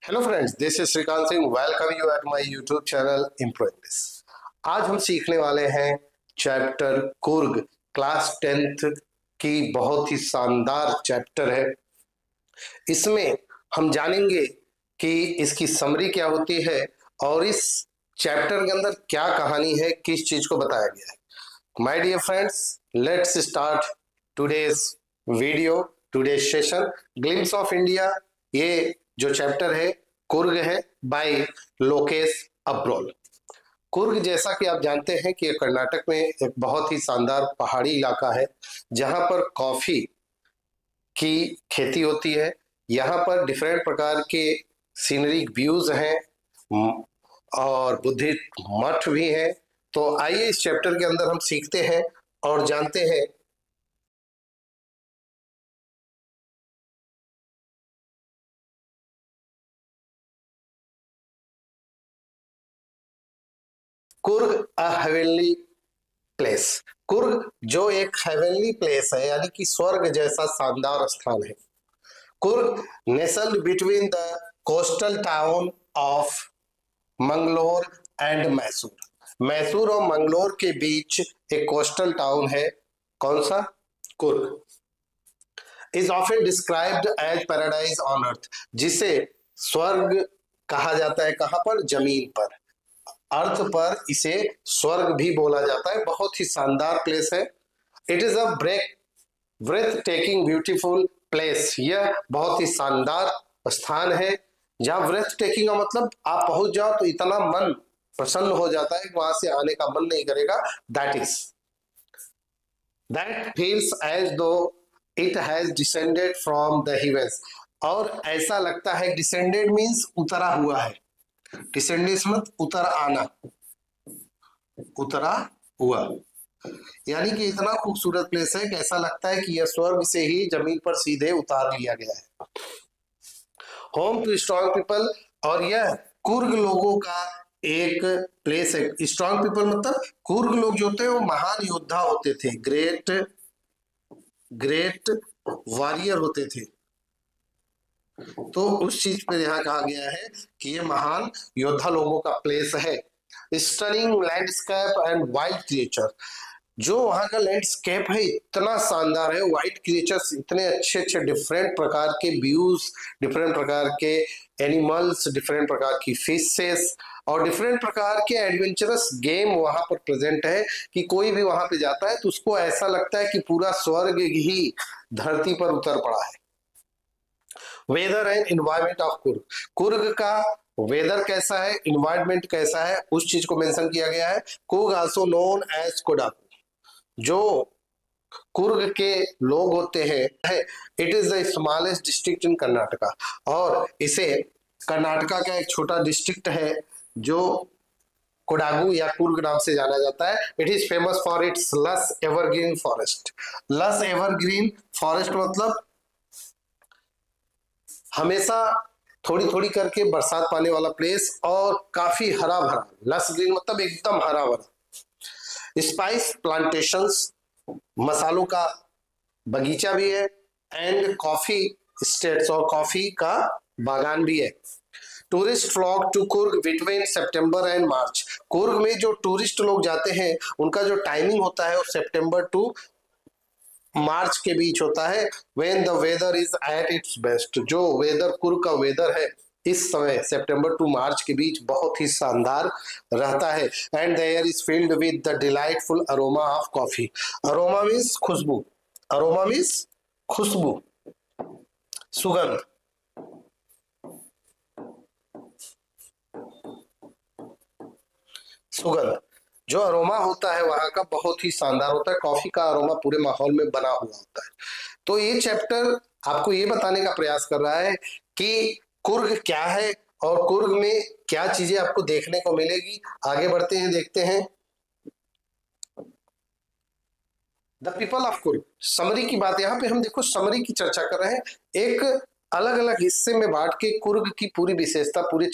Hello friends, this is Shrikant Singh. Welcome you at my YouTube channel impro English. आज हम सीखने वाले हैं चैप्टर कुर्ग। क्लास 10th की बहुत ही शानदार चैप्टर है। इसमें हम जानेंगे कि इसकी समरी क्या होती है और इस चैप्टर के अंदर क्या कहानी है, किस चीज को बताया गया है। My dear friends, let's start today's video, today's session glimpse of India. ये जो चैप्टर है कुर्ग है बाय लोकेश अब्रोल। कुर्ग, जैसा कि आप जानते हैं कि कर्नाटक में एक बहुत ही शानदार पहाड़ी इलाका है जहां पर कॉफी की खेती होती है। यहाँ पर डिफरेंट प्रकार के सीनरिक व्यूज हैं और बुद्धिस्ट मठ भी हैं। तो आइए इस चैप्टर के अंदर हम सीखते हैं और जानते हैं कुर्ग अ हेवनली प्लेस। कुर्ग जो एक हेवनली प्लेस है, यानी कि स्वर्ग जैसा शानदार स्थान है। Coorg nestled between the coastal town of Mangalore and Mysore. Mysore और मंगलोर के बीच एक कोस्टल टाउन है। कौन सा? Coorg. Is often described as paradise on earth, जिसे स्वर्ग कहा जाता है। कहां पर? जमीन पर, अर्थ पर इसे स्वर्ग भी बोला जाता है। बहुत ही शानदार प्लेस है। It is a breathtaking beautiful place. यह बहुत ही शानदार स्थान है जहां ब्रेथ टेकिंग का मतलब आप पहुंच जाओ तो इतना मन प्रसन्न हो जाता है कि वहां से आने का मन नहीं करेगा। दैट फील्स एज दो it has descended from the heavens. और ऐसा लगता है, डिसेंडेड मीन्स उतरा हुआ है। डिसेंडेड मतलब उतर आना, उतरा हुआ। यानी कि इतना खूबसूरत प्लेस है कि ऐसा लगता है कि यह स्वर्ग से ही जमीन पर सीधे उतार लिया गया है। होम टू स्ट्रॉन्ग पीपल, और यह कुर्ग लोगों का एक प्लेस है। स्ट्रॉन्ग पीपल मतलब कुर्ग लोग जो होते हैं वो महान योद्धा होते थे, ग्रेट ग्रेट वॉरियर होते थे। तो उस चीज पे यहाँ कहा गया है कि ये महान योद्धा लोगों का प्लेस है। Stunning landscape and wild creature. जो वहां का लैंडस्केप है इतना शानदार है। वाइल्ड क्रिएचर्स इतने अच्छे अच्छे, डिफरेंट प्रकार के व्यूज, डिफरेंट प्रकार के एनिमल्स, डिफरेंट प्रकार की फिशेस और डिफरेंट प्रकार के एडवेंचरस गेम वहां पर प्रेजेंट है कि कोई भी वहां पे जाता है तो उसको ऐसा लगता है कि पूरा स्वर्ग ही धरती पर उतर पड़ा है। Weather and environment of Coorg. Coorg का वेदर कैसा है, इन्वायरमेंट कैसा है, उस चीज को मेंशन किया गया है। Coorg also known as Kodagu. जो कुर्ग के लोग होते हैं, it is the smallest district in Karnataka, और इसे कर्नाटका का एक छोटा डिस्ट्रिक्ट है जो कोडागु या कुर्ग नाम से जाना जाता है। It is famous for its लस एवरग्रीन फॉरेस्ट। लस एवरग्रीन फॉरेस्ट मतलब हमेशा थोड़ी थोड़ी करके बरसात पाने वाला प्लेस और काफी हरा भरा। लस ग्रीन मतलब एकदम हरा भरा। स्पाइस प्लांटेशंस, मसालों का बगीचा भी है। एंड कॉफी स्टेट्स, और कॉफी का बागान भी है। Tourist flock to Coorg between September and March. Coorg में जो टूरिस्ट लोग जाते हैं उनका जो टाइमिंग होता है वो सितंबर टू मार्च के बीच होता है। When the weather is at its best. जो वेदर, कुर्ग का वेदर है इस समय सितंबर टू मार्च के बीच बहुत ही शानदार रहता है। And the air is filled with the delightful aroma of coffee. Aroma means खुशबू, अरोमा मीन्स खुशबू, सुगंध। सुगंध, जो अरोमा होता है वहां का बहुत ही शानदार होता है। कॉफी का अरोमा पूरे माहौल में बना हुआ होता है। तो ये चैप्टर आपको ये बताने का प्रयास कर रहा है कि कुर्ग क्या है और कुर्ग में क्या चीजें आपको देखने को मिलेगी। आगे बढ़ते हैं, देखते हैं। The people of Coorg. Summary की बात, यहाँ पे हम देखो समरी की चर्चा कर रहे हैं। एक अलग अलग हिस्से में बांट के कुर्ग की पूरी विशेषता, पूरे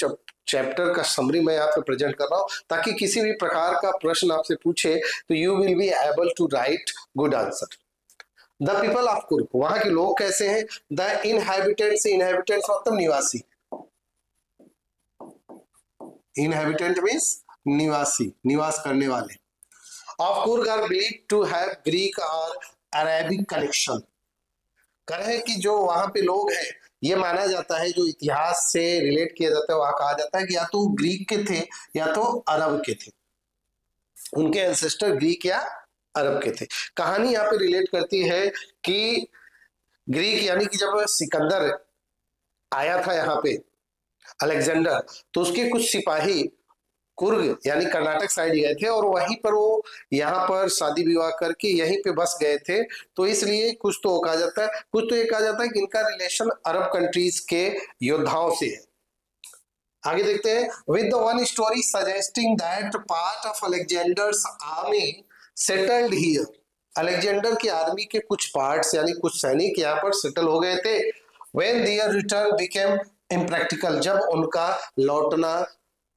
चैप्टर का समरी मैं यहाँ पे प्रेजेंट कर रहा हूँ, ताकि किसी भी प्रकार का प्रश्न आपसे पूछे तो you will be able to write good answer. The people of Coorg, वहां के लोग कैसे हैं? द इनहेबिटेंट्स, इनहेबिटेंट्स मतलब निवासी। इनहेबिटेंट मीन्स निवासी, निवास करने वाले। Of Coorg are believed to have Greek और अरेबिक कनेक्शन। कहे कि जो वहां पे लोग हैं, ये माना जाता है, जो इतिहास से रिलेट किया जाता है, वहां कहा जाता है कि या तो ग्रीक के थे या तो अरब के थे, उनके एंसेस्टर ग्रीक या अरब के थे। कहानी यहाँ पे रिलेट करती है कि ग्रीक यानी कि जब सिकंदर आया था यहाँ पे, अलेक्जेंडर, तो उसके कुछ सिपाही कुर्ग यानी कर्नाटक साइड गए थे और वहीं पर वो यहाँ पर शादी विवाह करके यहीं पे बस गए थे। तो इसलिए कुछ तो कहा जाता है, कुछ तो ये कहा जाता है कि इनका रिलेशन अरब कंट्रीज के योद्धाओं से है। आगे देखते हैं, with the one story suggesting that part of Alexander's army settled here. Alexander की आर्मी के कुछ पार्ट्स यानी कुछ सैनिक यहाँ पर सेटल हो गए थे। When their return became impractical, जब उनका लौटना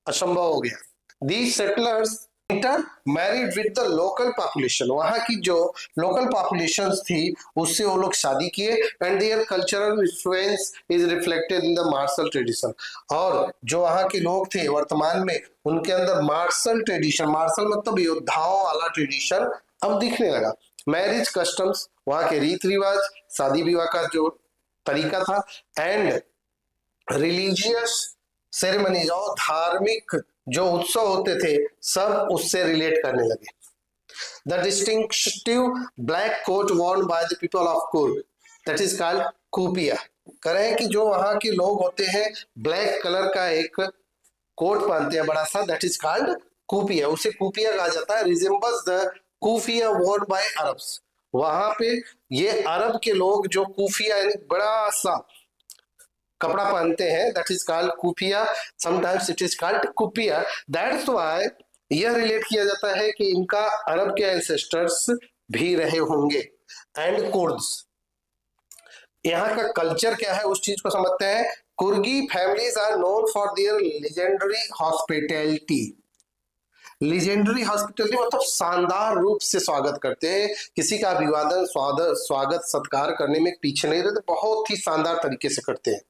असंभव हो गया। These settlers intermarried with the local population, वहां की जो लोकल पॉपुलेशन थी उससे वो लोग शादी किए। And their cultural influence is reflected in the martial tradition, और जो वहां के लोग थे वर्तमान में उनके अंदर मार्शल ट्रेडिशन, मार्शल मतलब योद्धाओं वाला ट्रेडिशन अब दिखने लगा। मैरिज कस्टम्स, वहां के रीति रिवाज, शादी विवाह का जो तरीका था, एंड रिलीजियस सेरेमनीज और धार्मिक जो उत्सव होते थे सब उससे रिलेट करने लगे। The distinctive black coat worn by the people of Coorg, that is called kupya. कह रहे हैं कि जो वहां के लोग होते हैं ब्लैक कलर का एक कोट पहनते हैं बड़ा सा, दैट इज कॉल्ड कुपिया, उसे कुपिया कहा जाता है। Resembles the keffiyeh Warne bye Arabs, वहां पे ये अरब के लोग जो कुफिया यानी बड़ा सा कपड़ा पहनते हैं, that is called kufiya, sometimes it is called kupya. That's why यह रिलेट किया जाता है कि इनका अरब के एंसेस्टर्स भी रहे होंगे। एंड कुर्द्स, यहाँ का कल्चर क्या है उस चीज को समझते हैं। Coorgi families are known for their legendary hospitality. Legendary hospitality मतलब शानदार रूप से स्वागत करते हैं, किसी का अभिवादन स्वागत सत्कार करने में पीछे नहीं रहते, बहुत ही शानदार तरीके से करते हैं।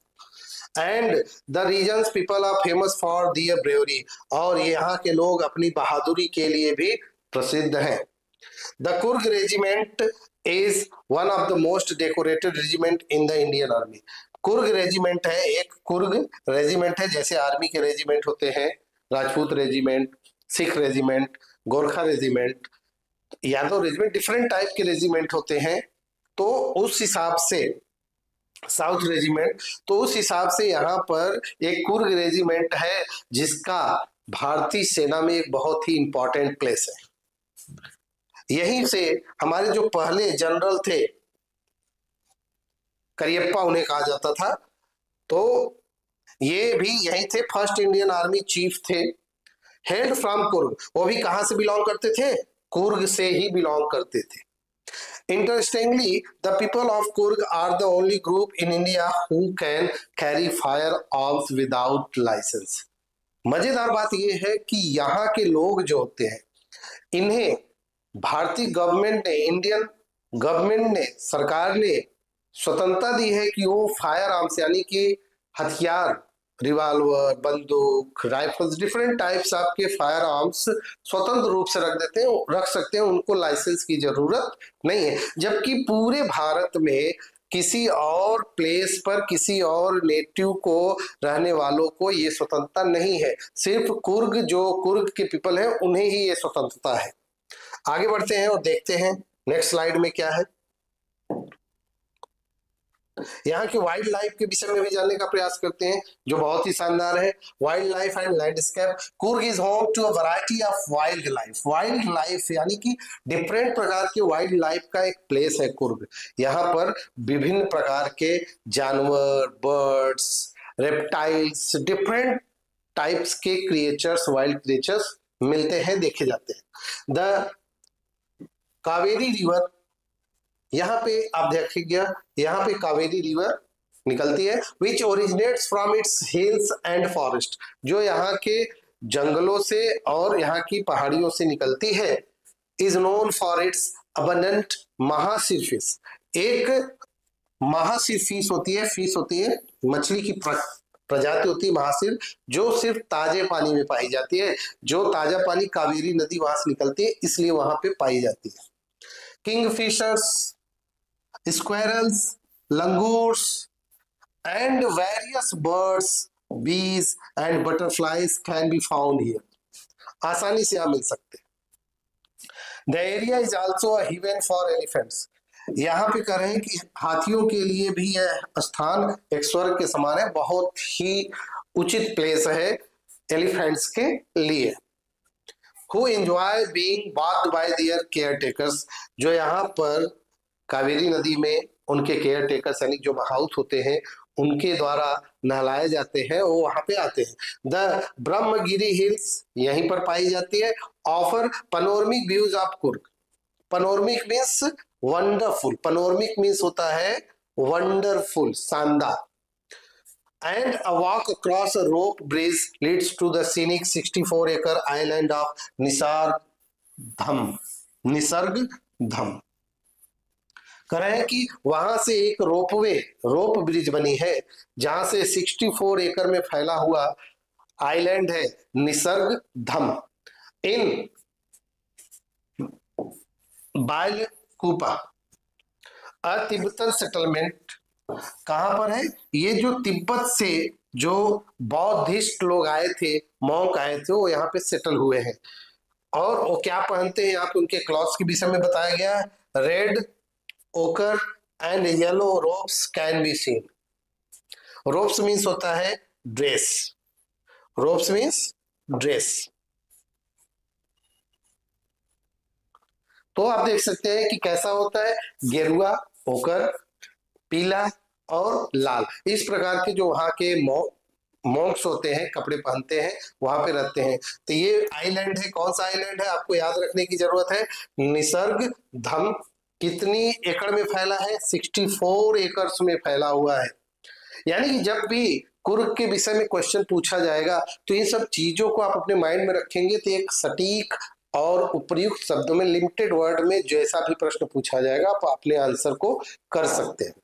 And the reasons people are famous for their bravery, और यहाँ के लोग अपनी बहादुरी के लिए भी प्रसिद्ध हैं। The Coorg regiment is one of the most decorated regiment in the Indian army. Coorg regiment है, एक कुर्ग रेजिमेंट है, जैसे आर्मी के रेजिमेंट होते हैं, Rajput regiment, Sikh regiment, Gorkha regiment, Yadav regiment, different type के रेजिमेंट होते हैं। तो उस हिसाब से साउथ रेजिमेंट, तो उस हिसाब से यहाँ पर एक कुर्ग रेजिमेंट है जिसका भारतीय सेना में एक बहुत ही इंपॉर्टेंट प्लेस है। यहीं से हमारे जो पहले जनरल थे करियप्पा उन्हें कहा जाता था, तो ये भी यही थे, फर्स्ट इंडियन आर्मी चीफ थे। हेल्ड फ्रॉम कुर्ग, वो भी कहां से बिलोंग करते थे, कुर्ग से ही बिलोंग करते थे। Interestingly, the people of Kurg are the only group in India who can carry firearms without license. मजेदार बात यह है कि यहाँ के लोग जो होते हैं, इन्हें भारतीय गवर्नमेंट ने, इंडियन गवर्नमेंट ने, सरकार ने स्वतंत्रता दी है कि वो फायर आर्म्स यानी कि हथियार, रिवाल्वर, बंदूक, राइफल्स, डिफरेंट टाइप्स ऑफ के फायर आर्म्स स्वतंत्र रूप से रख सकते हैं, उनको लाइसेंस की जरूरत नहीं है। जबकि पूरे भारत में किसी और प्लेस पर किसी और नेटिव को रहने वालों को ये स्वतंत्रता नहीं है, सिर्फ कुर्ग, जो कुर्ग के पीपल हैं उन्हें ही ये स्वतंत्रता है। आगे बढ़ते हैं और देखते हैं नेक्स्ट स्लाइड में क्या है। यहाँ की वाइल्ड लाइफ के विषय में भी जानने का प्रयास करते हैं, जो बहुत ही शानदार है। Wildlife and landscape. Coorg is home to a variety of wildlife. Wildlife यानी कि डिफरेंट प्रकार के वाइल्ड लाइफ का एक प्लेस है कुर्ग। यहाँ पर विभिन्न प्रकार के जानवर, बर्ड्स, रेप्टाइल्स, डिफरेंट टाइप्स के क्रिएचर्स, वाइल्ड क्रिएचर्स मिलते हैं, देखे जाते हैं। द कावेरी रिवर, यहाँ पे आप देखिएगा, यहाँ पे कावेरी रिवर निकलती है, विच originates from its hills and forest, जो यहाँ के जंगलों से और यहाँ की पहाड़ियों से निकलती है। Is known for its abundant mahseer fish. एक महासिर फिश होती है, फिश होती है, मछली की प्रजाति होती है महासीर, जो सिर्फ ताजे पानी में पाई जाती है। जो ताजा पानी कावेरी नदी वहां से निकलती है, इसलिए वहां पे पाई जाती है। Kingfishers, squirrels, langurs and various birds, bees and butterflies can be found here. आसानी से यहाँ मिल सकते हैं। The area is also a haven for elephants. यहाँ पे कह रहे हैं कि हाथियों के लिए भी यह स्थान एक स्वर्ग के समान है, बहुत ही उचित प्लेस है एलिफेंट्स के लिए। Who enjoy being bath bye there care takers, जो यहाँ पर कावेरी नदी में उनके केयर टेकर्स यानी जो महाउत होते हैं उनके द्वारा नहलाए जाते हैं, वो वहां पे आते हैं। द ब्रह्मगिरी हिल्स यहीं पर पाई जाती है। Offer panoramic views of Coorg. Panoramic means wonderful, panoramic means होता है वंडरफुल, शानदार। And a walk across a rope bridge leads to the scenic 64 acre island of Nisarga धम। कह रहे हैं कि वहां से एक रोप ब्रिज बनी है, जहां से 64 एकड़ में फैला हुआ आइलैंड है निसर्ग धम इन बालकूपा। अ तिब्बतन सेटलमेंट कहां पर है? ये जो तिब्बत से जो बौद्धिस्ट लोग आए थे, मॉन्क आए थे, वो यहाँ पे सेटल हुए हैं। और वो क्या पहनते हैं यहाँ पे उनके क्लॉथ्स के विषय में बताया गया है। रेड, ओकर and yellow ropes can be seen. Ropes means होता है ड्रेस, रोब्स मीन्स ड्रेस। तो आप देख सकते हैं कि कैसा होता है, गेरुआ, ओकर, पीला और लाल, इस प्रकार के जो वहां के मॉन्क्स होते हैं कपड़े पहनते हैं, वहां पे रहते हैं। तो ये आइलैंड है, कौन सा आइलैंड है आपको याद रखने की जरूरत है, निसर्ग धम। कितनी एकड़ में फैला है? 64 एकड़ में फैला हुआ है। यानी कि जब भी कुर्ग के विषय में क्वेश्चन पूछा जाएगा तो इन सब चीजों को आप अपने माइंड में रखेंगे तो एक सटीक और उपयुक्त शब्दों में, लिमिटेड वर्ड में जैसा भी प्रश्न पूछा जाएगा आप अपने आंसर को कर सकते हैं।